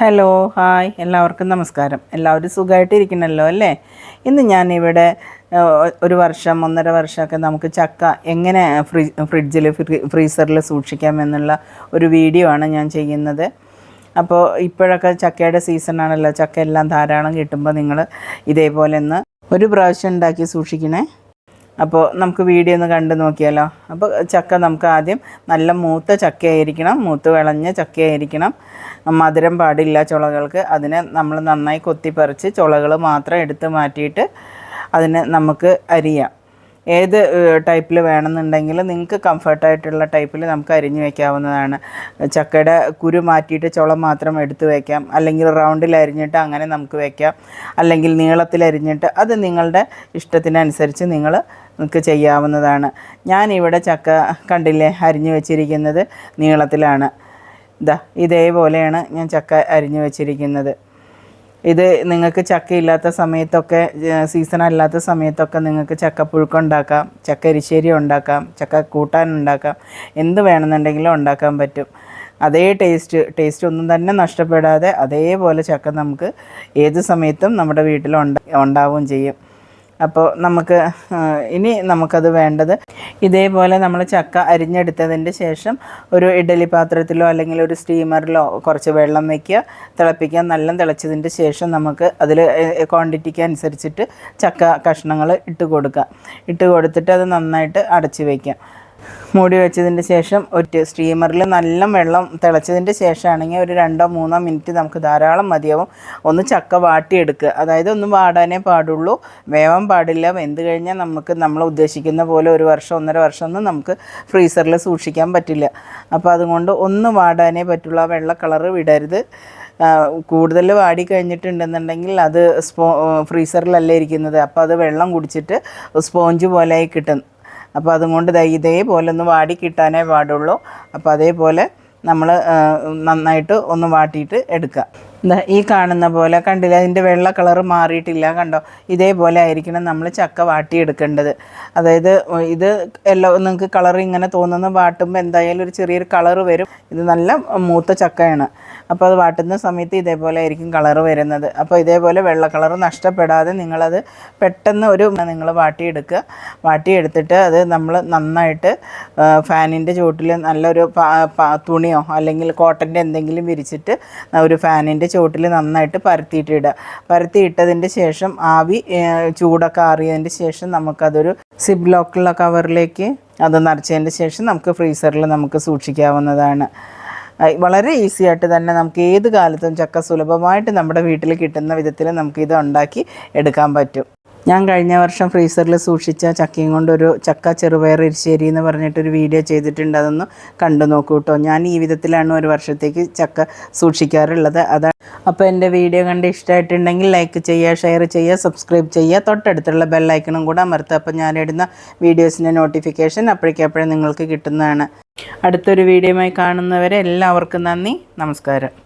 Hello hi എല്ലാവർക്കും നമസ്കാരം. എല്ലാവരും സുഖമായിട്ടിരിക്കണമല്ലോ അല്ലേ? ഇന്ന് ഞാനിവിടെ ഒരു വർഷം 1.5 വർഷമൊക്കെ നമുക്ക് ചക്ക എങ്ങനെ ഫ്രിഡ്ജിൽ ഫ്രീസറിൽ സൂക്ഷിക്കാമെന്നുള്ള ഒരു വീഡിയോ ആണ് ഞാൻ ചെയ്യുന്നത്. അപ്പോൾ ഇപ്പോഴൊക്കെ ചക്കയുടെ സീസണാണല്ലോ. ചക്ക എല്ലാം ധാരാളം കിട്ടുമ്പോൾ നിങ്ങൾ ഇതേപോലെ ഒന്ന് ഒരു പ്രാവശ്യം ഉണ്ടാക്കി സൂക്ഷിക്കണേ. അപ്പോൾ നമുക്ക് വീഡിയോ ഒന്ന് കണ്ടു നോക്കിയാലോ. അപ്പോൾ ചക്ക നമുക്ക് ആദ്യം നല്ല മൂത്ത ചക്കയായിരിക്കണം, മൂത്ത് വിളഞ്ഞ ചക്കയായിരിക്കണം. മധുരം പാടില്ല ചുളകൾക്ക്. അതിനെ നമ്മൾ നന്നായി കൊത്തിപ്പറിച്ച് ചുളകൾ മാത്രം എടുത്ത് മാറ്റിയിട്ട് അതിനെ നമുക്ക് അരിയാം. ഏത് ടൈപ്പിൽ വേണമെന്നുണ്ടെങ്കിൽ നിങ്ങൾക്ക് കംഫർട്ടായിട്ടുള്ള ടൈപ്പിൽ നമുക്ക് അരിഞ്ഞു വയ്ക്കാവുന്നതാണ്. ചക്കയുടെ കുരു മാറ്റിയിട്ട് ചുള മാത്രം എടുത്ത് വയ്ക്കാം, അല്ലെങ്കിൽ റൗണ്ടിൽ അരിഞ്ഞിട്ട് അങ്ങനെ നമുക്ക് വയ്ക്കാം, അല്ലെങ്കിൽ നീളത്തിൽ അരിഞ്ഞിട്ട് അത് നിങ്ങളുടെ ഇഷ്ടത്തിനനുസരിച്ച് നിങ്ങൾക്ക് ചെയ്യാവുന്നതാണ്. ഞാനിവിടെ ചക്ക കണ്ടില്ലേ അരിഞ്ഞു വെച്ചിരിക്കുന്നത് നീളത്തിലാണ്. ഇതേപോലെയാണ് ഞാൻ ചക്ക അരിഞ്ഞു വെച്ചിരിക്കുന്നത്. ഇത് നിങ്ങൾക്ക് ചക്കയില്ലാത്ത സമയത്തൊക്കെ, സീസൺ അല്ലാത്ത സമയത്തൊക്കെ നിങ്ങൾക്ക് ചക്കപ്പുഴുക്ക് ഉണ്ടാക്കാം, ചക്ക എരിശ്ശേരി ഉണ്ടാക്കാം, ചക്ക കൂട്ടാൻ ഉണ്ടാക്കാം, എന്ത് വേണമെന്നുണ്ടെങ്കിലും ഉണ്ടാക്കാൻ പറ്റും. അതേ ടേസ്റ്റ് ഒന്നും തന്നെ നഷ്ടപ്പെടാതെ അതേപോലെ ചക്ക നമുക്ക് ഏത് സമയത്തും നമ്മുടെ വീട്ടിൽ ഉണ്ടാവുകയും ചെയ്യും. അപ്പോൾ ഇനി നമുക്കത് വേണ്ടത് ഇതേപോലെ നമ്മൾ ചക്ക അരിഞ്ഞെടുത്തതിൻ്റെ ശേഷം ഒരു ഇഡ്ഡലി പാത്രത്തിലോ അല്ലെങ്കിൽ ഒരു സ്റ്റീമറിലോ കുറച്ച് വെള്ളം വയ്ക്കുക, തിളപ്പിക്കുക. നല്ല തിളച്ചതിൻ്റെ ശേഷം നമുക്ക് അതിൽ ക്വാണ്ടിറ്റിക്ക് അനുസരിച്ചിട്ട് ചക്ക കഷ്ണങ്ങൾ ഇട്ട് കൊടുത്തിട്ട് അത് നന്നായിട്ട് അടച്ച് വയ്ക്കാം. മൂടി വെച്ചതിൻ്റെ ശേഷം ഒരു സ്റ്റീമറിൽ നല്ല വെള്ളം തിളച്ചതിൻ്റെ ശേഷമാണെങ്കിൽ ഒരു 2-3 മിനിറ്റ് നമുക്ക് ധാരാളം മതിയാവും. ഒന്ന് ചക്ക വാട്ടിയെടുക്കുക. അതായത് ഒന്നും വാടാനേ പാടുള്ളൂ, വേവാൻ പാടില്ല. വെന്ത് കഴിഞ്ഞാൽ നമ്മൾ ഉദ്ദേശിക്കുന്ന പോലെ 1 വർഷം 1.5 വർഷം ഒന്നും നമുക്ക് ഫ്രീസറിൽ സൂക്ഷിക്കാൻ പറ്റില്ല. അപ്പോൾ അതുകൊണ്ട് ഒന്ന് വാടാനേ പറ്റുള്ളൂ. ആ വെള്ള കളറ് വിടരുത്. കൂടുതൽ വാടി കഴിഞ്ഞിട്ടുണ്ടെന്നുണ്ടെങ്കിൽ അത് ഫ്രീസറിലല്ലേ ഇരിക്കുന്നത്, അപ്പോൾ അത് വെള്ളം കുടിച്ചിട്ട് സ്പോഞ്ച് പോലെയായി കിട്ടും. അപ്പോൾ അതുകൊണ്ട് ഇതേപോലെ ഒന്ന് വാടി കിട്ടാനേ പാടുള്ളൂ. അപ്പോൾ അതേപോലെ നമ്മൾ നന്നായിട്ട് ഒന്ന് വാട്ടിയിട്ട് എടുക്കുക. ഈ കാണുന്ന പോലെ കണ്ടില്ല, അതിൻ്റെ വെള്ള കളറ് മാറിയിട്ടില്ല, കണ്ടോ? ഇതേപോലെ ആയിരിക്കണം നമ്മൾ ചക്ക വാട്ടിയെടുക്കേണ്ടത്. അതായത് ഇത് എല്ലാം നിങ്ങൾക്ക് കളർ ഇങ്ങനെ തോന്നുന്ന വാട്ടുമ്പോൾ എന്തായാലും ഒരു ചെറിയൊരു കളറ് വരും. ഇത് നല്ല മൂത്ത ചക്കയാണ്. അപ്പോൾ അത് വാട്ടുന്ന സമയത്ത് ഇതേപോലെ ആയിരിക്കും കളറ് വരുന്നത്. അപ്പോൾ ഇതേപോലെ വെള്ള കളറ് നഷ്ടപ്പെടാതെ നിങ്ങളത് പെട്ടെന്ന് നിങ്ങൾ വാട്ടിയെടുത്തിട്ട് അത് നമ്മൾ നന്നായിട്ട് ഫാനിൻ്റെ ചുവട്ടിൽ നല്ലൊരു തുണിയോ അല്ലെങ്കിൽ കോട്ടൻ്റെ എന്തെങ്കിലും വിരിച്ചിട്ട് ഒരു ഫാനിൻ്റെ ചുവട്ടിൽ നന്നായിട്ട് പരത്തിയിട്ടതിൻ്റെ ശേഷം ആവി ചൂടൊക്കെ ആറിയതിൻ്റെ ശേഷം നമുക്കതൊരു സിപ്പ് ലോക്കുള്ള കവറിലേക്ക് അത് നിറച്ചതിൻ്റെ ശേഷം നമുക്ക് ഫ്രീസറിൽ നമുക്ക് സൂക്ഷിക്കാവുന്നതാണ്. വളരെ ഈസി ആയിട്ട് തന്നെ നമുക്ക് ഏത് കാലത്തും ചക്ക സുലഭമായിട്ട് നമ്മുടെ വീട്ടിൽ കിട്ടുന്ന വിധത്തിൽ നമുക്കിത് ഉണ്ടാക്കി എടുക്കാൻ പറ്റും. ഞാൻ കഴിഞ്ഞ വർഷം ഫ്രീസറിൽ സൂക്ഷിച്ച ചക്കയും കൊണ്ടൊരു ചക്ക ചെറുപയർ എരിശ്ശേരി എന്ന് പറഞ്ഞിട്ടൊരു വീഡിയോ ചെയ്തിട്ടുണ്ട്. അതൊന്ന് കണ്ടു നോക്കൂ കേട്ടോ. ഞാൻ ഈ വിധത്തിലാണ് 1 വർഷത്തേക്ക് ചക്ക സൂക്ഷിക്കാറുള്ളത്. അതാണ്. അപ്പോൾ എൻ്റെ വീഡിയോ കണ്ട് ഇഷ്ടമായിട്ടുണ്ടെങ്കിൽ ലൈക്ക് ചെയ്യുക, ഷെയർ ചെയ്യുക, സബ്സ്ക്രൈബ് ചെയ്യുക, തൊട്ടടുത്തുള്ള ബെല്ലൈക്കണും കൂടെ അമർത്തുക. അപ്പോൾ ഞാനിടുന്ന വീഡിയോസിൻ്റെ നോട്ടിഫിക്കേഷൻ അപ്പോഴേക്കപ്പോഴും നിങ്ങൾക്ക് കിട്ടുന്നതാണ്. അടുത്തൊരു വീഡിയോയുമായി കാണുന്നവരെ എല്ലാവർക്കും നന്ദി, നമസ്കാരം.